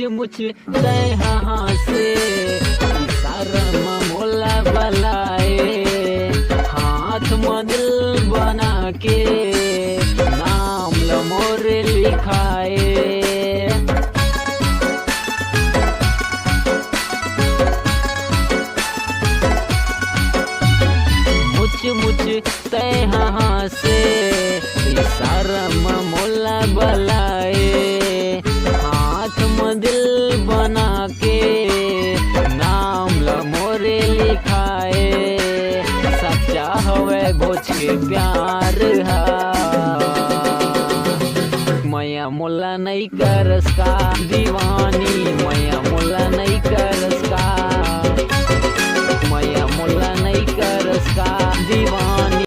मुछ तय से शर्म मोला बलाए, हाथ में दिल बना के नाम ल मोरे लिखाए। मुझ तय से शर्म मोला बलाए, हाथ में दिल बना के नाम ल मोरे लिखाए। सच्चा हवे गोच के प्यार हा, मैया मोला नहीं करस का दीवानी, मैया मोला नहीं करस का, मैया मोला नहीं करस का दीवानी।